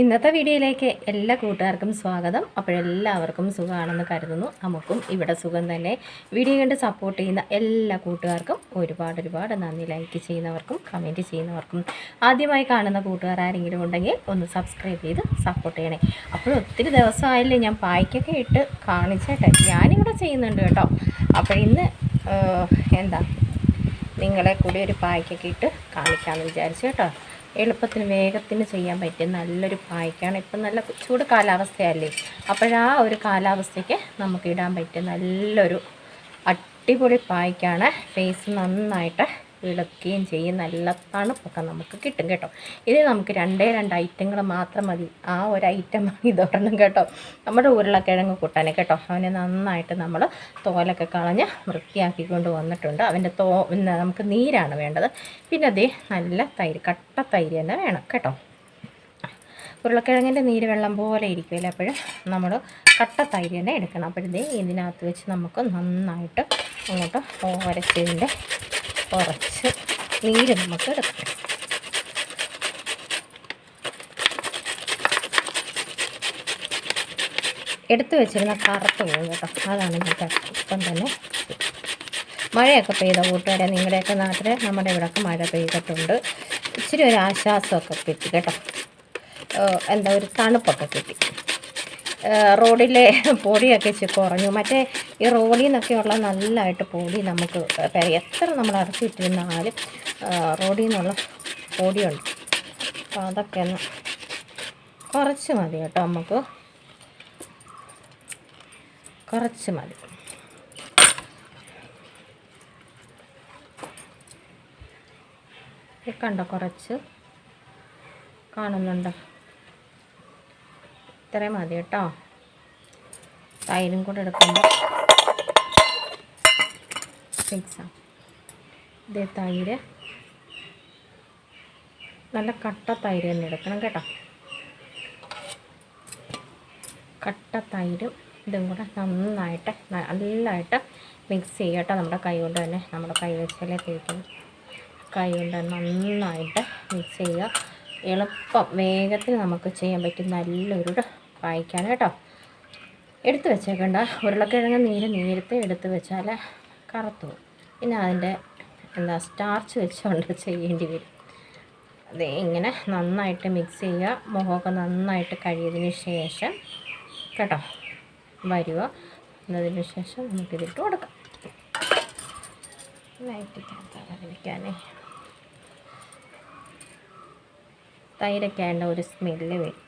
ഇന്നത്തെ വീഡിയോയിലേക്ക് എല്ലാ കൂട്ടുകാർക്കും സ്വാഗതം. അപ്പോഴെല്ലാവർക്കും സുഖമാണെന്ന് കരുതുന്നു. നമുക്കും ഇവിടെ സുഖം തന്നെ. വീഡിയോ കണ്ട് സപ്പോർട്ട് ചെയ്യുന്ന എല്ലാ കൂട്ടുകാർക്കും ഒരുപാട് നന്ദി. ലൈക്ക് ചെയ്യുന്നവർക്കും കമൻറ്റ് ചെയ്യുന്നവർക്കും ആദ്യമായി കാണുന്ന കൂട്ടുകാർ ആരെങ്കിലും ഉണ്ടെങ്കിൽ ഒന്ന് സബ്സ്ക്രൈബ് ചെയ്ത് സപ്പോർട്ട് ചെയ്യണേ. അപ്പോൾ ഒത്തിരി ദിവസമായില്ലേ ഞാൻ പായ്ക്കൊക്കെ ഇട്ട് കാണിച്ചേട്ടെ. ഞാനിവിടെ ചെയ്യുന്നുണ്ട് കേട്ടോ. അപ്പോൾ ഇന്ന് നിങ്ങളെ കൂടി ഒരു പായ്ക്കൊക്കെ ഇട്ട് കാണിക്കാമെന്ന് വിചാരിച്ചു കേട്ടോ. എളുപ്പത്തിന് വേഗത്തിന് ചെയ്യാൻ പറ്റിയ നല്ലൊരു പായ്ക്കാണ്. ഇപ്പം നല്ല ചൂട് കാലാവസ്ഥയല്ലേ, അപ്പോഴാ ഒരു കാലാവസ്ഥയ്ക്ക് നമുക്ക് ഇടാൻ പറ്റിയ നല്ലൊരു അടിപൊളി പായ്ക്കാണ്. ഫേസ് നന്നായിട്ട് വിളക്കുകയും ചെയ്യും. നല്ല തണുപ്പൊക്കെ നമുക്ക് കിട്ടും കേട്ടോ. ഇത് നമുക്ക് രണ്ട് ഐറ്റങ്ങൾ മാത്രം മതി. ആ ഒരു ഐറ്റം ഇതൊരെണ്ണം കേട്ടോ. നമ്മുടെ ഉരുളക്കിഴങ്ങ് കൂട്ടാനെ കേട്ടോ. അവനെ നന്നായിട്ട് നമ്മൾ തോലൊക്കെ കളഞ്ഞ് വൃത്തിയാക്കിക്കൊണ്ട് വന്നിട്ടുണ്ട്. അവൻ്റെ നമുക്ക് നീരാണ് വേണ്ടത്. പിന്നെ അതേ നല്ല തൈര്, കട്ട തൈര് തന്നെ വേണം കേട്ടോ. ഉരുളക്കിഴങ്ങിൻ്റെ നീര് വെള്ളം പോലെ ഇരിക്കുമല്ലോ, അപ്പോൾ നമ്മൾ കട്ട തൈര് തന്നെ എടുക്കണം. അപ്പോഴത്തേ ഇതിനകത്ത് വെച്ച് നമുക്ക് നന്നായിട്ട് അങ്ങോട്ട് ഒരച്ചതിൻ്റെ കുറച്ച് നീര് നമുക്ക് എടുക്കാം. എടുത്തു വെച്ചിരുന്ന കറുത്ത് പോകും കേട്ടോ. അതാണ് ഞാൻ ഇപ്പം തന്നെ. മഴയൊക്കെ പെയ്ത കൂട്ടുകാരെ, നിങ്ങളുടെയൊക്കെ നാട്ടിൽ നമ്മുടെ ഇവിടെയൊക്കെ മഴ പെയ്തിട്ടുണ്ട്. ഇച്ചിരി ഒരു ആശ്വാസമൊക്കെ കിട്ടി കേട്ടോ. ഒരു തണുപ്പൊക്കെ കിട്ടി. റോഡിലെ പൊടിയൊക്കെ കുറഞ്ഞു. മറ്റേ ഈ റോഡിൽ നിന്നൊക്കെയുള്ള നല്ലതായിട്ട് പൊടി നമുക്ക് എത്ര നമ്മൾ അടച്ചിട്ടിരുന്നാലും റോഡിൽ നിന്നുള്ള പൊടിയുണ്ട്. അപ്പോൾ അതൊക്കെ ഒന്ന് കുറച്ച് മതി കേട്ടോ. നമുക്ക് കുറച്ച് മതി. കണ്ടോ, കുറച്ച് കാണുന്നുണ്ടോ? ഇത്രയും മതി കേട്ടോ. തൈരും കൂടെ എടുക്കുമ്പോൾ മിക്സാണ്. ഇതേ തൈര് നല്ല കട്ട തൈര് തന്നെ എടുക്കണം കേട്ടോ. കട്ട തൈരും ഇതും കൂടെ നല്ലതായിട്ട് മിക്സ് ചെയ്യുക കേട്ടോ. നമ്മുടെ കൈ കൊണ്ട് തന്നെ, നമ്മുടെ കൈ വെച്ചാലേ തേക്കുന്നു. കൈ കൊണ്ട് നന്നായിട്ട് മിക്സ് ചെയ്യുക. എളുപ്പം വേഗത്തിൽ നമുക്ക് ചെയ്യാൻ പറ്റും നല്ലൊരു പായ്ക്കാണ് കേട്ടോ. എടുത്ത് വെച്ചേക്കണ്ട. ഉരുളക്കിഴങ്ങ് നേരത്തെ എടുത്ത് വെച്ചാൽ കറുത്തു പോകും. പിന്നെ അതിൻ്റെ സ്റ്റാർച്ച് വെച്ചുകൊണ്ട് ചെയ്യേണ്ടി വരും. അത് ഇങ്ങനെ നന്നായിട്ട് മിക്സ് ചെയ്യുക. മുഖമൊക്കെ നന്നായിട്ട് കഴിയതിന് ശേഷം കേട്ടോ വരുക. എന്നതിന് ശേഷം നമുക്കിതിട്ട് കൊടുക്കാം. നൈറ്റിക്കാനേ തൈരൊക്കെ ആയതുകൊണ്ട് ഒരു സ്മെല്ല് വരും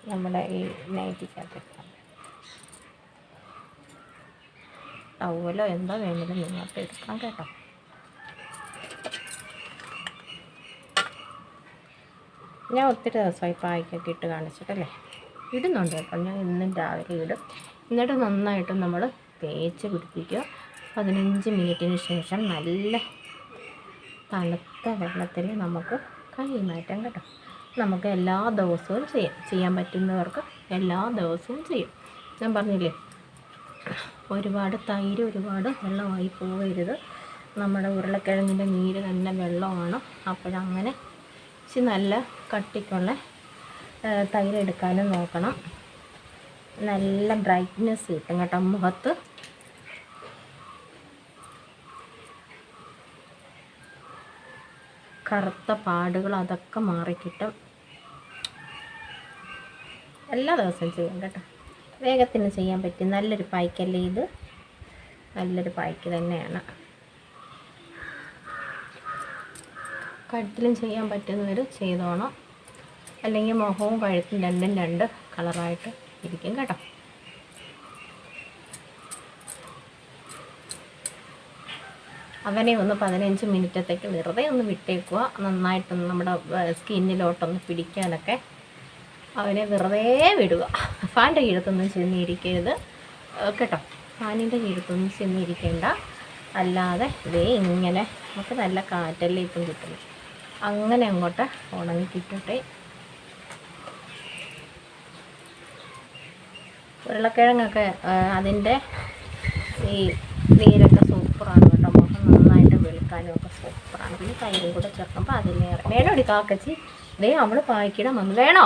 നമ്മുടെ ഈ നൈറ്റിക്കകത്ത്. ടവലോ എന്താ വേണമെങ്കിലും നിങ്ങൾക്ക് എടുക്കാം കേട്ടോ. ഞാൻ ഒത്തിരി ദിവസമായി പായ്ക്കൊക്കെ ഇട്ട് കാണിച്ചിട്ടല്ലേ, ഇടുന്നുണ്ട് കേട്ടോ. ഞാൻ ഇന്നും രാവിലെ ഇടും. എന്നിട്ട് നന്നായിട്ട് നമ്മൾ തേച്ച് പിടിപ്പിക്കുക. 15 മിനിറ്റിന് ശേഷം നല്ല തണുത്ത വെള്ളത്തിൽ നമുക്ക് കൈ മാറ്റാം കേട്ടോ. നമുക്ക് എല്ലാ ദിവസവും ചെയ്യാൻ പറ്റുന്നവർക്ക് എല്ലാ ദിവസവും ചെയ്യും. ഞാൻ പറഞ്ഞില്ലേ, ഒരുപാട് തൈര് ഒരുപാട് വെള്ളമായി പോകരുത്. നമ്മുടെ ഉരുളക്കിഴങ്ങിൻ്റെ നീര് തന്നെ വെള്ളമാണ്. അപ്പോഴങ്ങനെ നല്ല കട്ടിക്കുള്ള തൈര് എടുക്കാനും നോക്കണം. നല്ല ബ്രൈറ്റ്നെസ് കിട്ടും കേട്ടോ മുഖത്ത്. കറുത്ത പാടുകൾ അതൊക്കെ മാറിക്കിട്ടും. എല്ലാ ദിവസവും ചെയ്യാം കേട്ടോ. വേഗത്തിന് ചെയ്യാൻ പറ്റും നല്ലൊരു പായ്ക്കല്ലേ ഇത്. നല്ലൊരു പായ്ക്ക് തന്നെയാണ്. കഴുത്തിലും ചെയ്യാൻ പറ്റുന്നവർ ചെയ്തോണം. അല്ലെങ്കിൽ മുഖവും കഴുത്തും രണ്ടും രണ്ട് കളറായിട്ട് ഇരിക്കും കേട്ടോ. അവനെ ഒന്ന് 15 മിനിറ്റത്തേക്ക് വെറുതെ ഒന്ന് വിട്ടേക്കുക. നന്നായിട്ടൊന്ന് നമ്മുടെ സ്കിന്നിലോട്ടൊന്ന് പിടിക്കാനൊക്കെ അവനെ വെറുതെ വിടുക. ഫാനിൻ്റെ കീഴത്തൊന്നും ചെന്നിരിക്കരുത് കേട്ടോ. ഫാനിൻ്റെ കീഴത്തൊന്നും ചെന്നിരിക്കേണ്ട. അല്ലാതെ ഇങ്ങനെ നമുക്ക് നല്ല കാറ്റല്ലേ ഇപ്പം കിട്ടുന്നു. അങ്ങനെ അങ്ങോട്ട് ഉണങ്ങി കിട്ടട്ടെ. ഉരുളക്കിഴങ്ങൊക്കെ അതിൻ്റെ ഈ നീരൊക്കെ സൂപ്പറാണ് കേട്ടോ. മുഖം നന്നായിട്ട് വെളുക്കാൻ എടുക്കാനും ഒക്കെ സൂപ്പറാണ്. പിന്നെ തൈരും കൂടെ ചേർക്കുമ്പോൾ അതിലേറെ വേണോ ഒരു കാക്കച്ചി. ഇതേ അവൾ പായ്ക്കിടാൻ വന്നു. വേണോ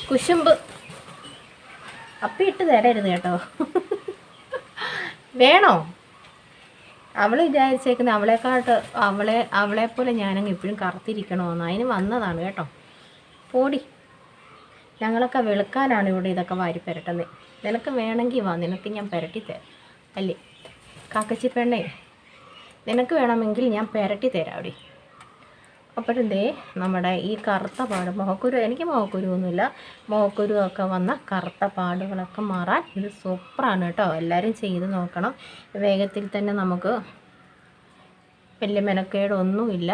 കുശുമ്പ് അപ്പി ഇട്ട് തരരുത് കേട്ടോ. വേണോ? അവൾ വിചാരിച്ചേക്കുന്നത് അവളെപ്പോലെ ഞാനങ്ങ് എപ്പോഴും കറുത്തിരിക്കണമെന്ന്. അതിന് വന്നതാണ് കേട്ടോ. പോടി, ഞങ്ങളൊക്കെ വെളുക്കാനാണ് ഇവിടെ ഇതൊക്കെ വാരി പുരട്ടുന്നത്. നിനക്ക് വേണമെങ്കിൽ വാ, നിനക്ക് ഞാൻ പുരട്ടി തരാം. അല്ലേ കാക്കച്ചി പെണ്ണേ, നിനക്ക് വേണമെങ്കിൽ ഞാൻ പുരട്ടി തരാം അവിടെ. അപ്പോഴെന്തേ നമ്മുടെ ഈ കറുത്ത പാട് മുഖക്കുരു, എനിക്ക് മുഖക്കുരുവൊന്നുമില്ല, മുഖക്കുരു ഒക്കെ വന്ന കറുത്ത പാടുകളൊക്കെ മാറാൻ ഇത് സൂപ്പറാണ് കേട്ടോ. എല്ലാവരും ചെയ്ത് നോക്കണം. വേഗത്തിൽ തന്നെ നമുക്ക് വലിയ മെനക്കേടൊന്നുമില്ല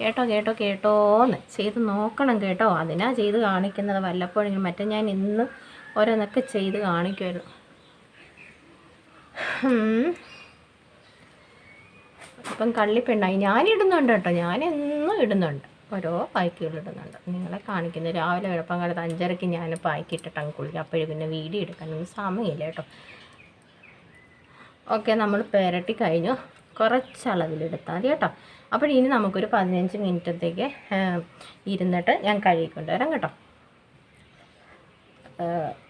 കേട്ടോന്ന് ചെയ്ത് നോക്കണം കേട്ടോ. അതിനാ ചെയ്ത് കാണിക്കുന്നത് വല്ലപ്പോഴെങ്കിലും. മറ്റേ ഞാൻ ഇന്ന് ഓരോന്നൊക്കെ ചെയ്ത് കാണിക്കുമായിരുന്നു. അപ്പം കള്ളിപ്പെണ്ണായി. ഞാനിടുന്നുണ്ട് കേട്ടോ, ഞാനെന്നും ഇടുന്നുണ്ട്, ഓരോ പായ്ക്കുകൾ ഇടുന്നുണ്ട്. നിങ്ങളെ കാണിക്കുന്നത് രാവിലെ വെളുപ്പം കാലത്ത് 5:30 ഞാൻ പായ്ക്കിട്ടിട്ടങ്ങ് കുളിക്കും. അപ്പോഴും പിന്നെ വീഡിയോ എടുക്കാനൊന്നും സമയമില്ല കേട്ടോ. ഓക്കെ, നമ്മൾ പുരട്ടി കഴിഞ്ഞു. കുറച്ചളവിലെടുത്താൽ മതി കേട്ടോ. അപ്പോൾ ഇനി നമുക്കൊരു 15 മിനിറ്റത്തേക്ക് ഇരുന്നിട്ട് ഞാൻ കഴുകിക്കൊണ്ട് വരാം കേട്ടോ.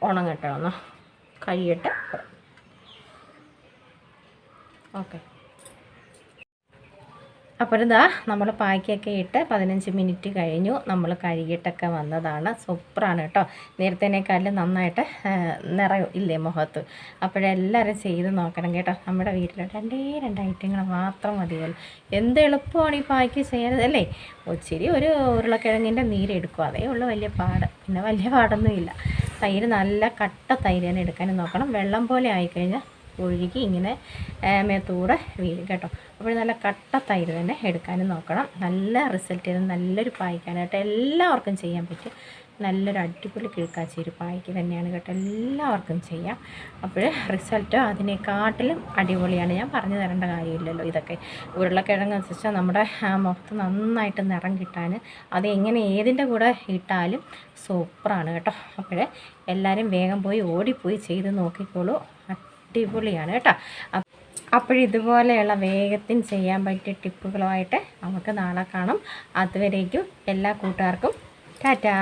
ഉണങ്ങട്ടെ, ഒന്ന് കഴുകിയിട്ട്. ഓക്കെ, അപ്പോൾ ഇതാ നമ്മൾ പായ്ക്കൊക്കെ ഇട്ട് 15 മിനിറ്റ് കഴിഞ്ഞു. നമ്മൾ കഴുകിയിട്ടൊക്കെ വന്നതാണ്. സൂപ്പറാണ് കേട്ടോ. നേരത്തേനേക്കാളും നന്നായിട്ട് നിറയും ഇല്ലേ മുഖത്ത്. അപ്പോഴെല്ലാവരും ചെയ്ത് നോക്കണം കേട്ടോ. നമ്മുടെ വീട്ടിൽ 2 ഐറ്റങ്ങൾ മാത്രം മതിയല്ലോ. എന്ത് എളുപ്പമാണ് ഈ പായ്ക്ക് ചെയ്യുന്നത് അല്ലേ. ഒത്തിരി ഒരു ഉരുളക്കിഴങ്ങിൻ്റെ നീരെടുക്കും, അതേ ഉള്ളൂ വലിയ പാട്. പിന്നെ വലിയ പാടൊന്നുമില്ല. തൈര് നല്ല കട്ട തൈര് തന്നെ എടുക്കാനും നോക്കണം. വെള്ളം പോലെ ആയിക്കഴിഞ്ഞാൽ ഒഴുകി ഇങ്ങനെ മേത്തൂടെ വീഴും കേട്ടോ. അപ്പോൾ നല്ല കട്ട തൈര് തന്നെ എടുക്കാനും നോക്കണം. നല്ല റിസൾട്ട് ചെയ്ത് നല്ലൊരു പായ്ക്കാണ് കേട്ടോ. എല്ലാവർക്കും ചെയ്യാൻ പറ്റും. നല്ലൊരു അടിപൊളി കിഴക്കാച്ചി പായ്ക്ക് തന്നെയാണ് കേട്ടോ. എല്ലാവർക്കും ചെയ്യാം. അപ്പോൾ റിസൾട്ട് അതിനെക്കാട്ടിലും അടിപൊളിയാണ്. ഞാൻ പറഞ്ഞു തരേണ്ട കാര്യമില്ലല്ലോ. ഇതൊക്കെ ഉരുളക്കിഴങ്ങ് വെച്ചാൽ നമ്മുടെ മുഖത്ത് നന്നായിട്ട് നിറം കിട്ടാൻ അത് എങ്ങനെ ഏതിൻ്റെ കൂടെ ഇട്ടാലും സൂപ്പറാണ് കേട്ടോ. അപ്പോൾ എല്ലാവരും വേഗം പോയി ഓടിപ്പോയി ചെയ്ത് നോക്കിക്കോളൂ. അടിപൊളിയാണ് കേട്ടോ. അപ്പോഴിതുപോലെയുള്ള വേഗത്തിൽ ചെയ്യാൻ പറ്റിയ ടിപ്പുകളുമായിട്ട് നമുക്ക് നാളെ കാണാം. അതുവരേക്കും എല്ലാ കൂട്ടുകാർക്കും ടാറ്റാ.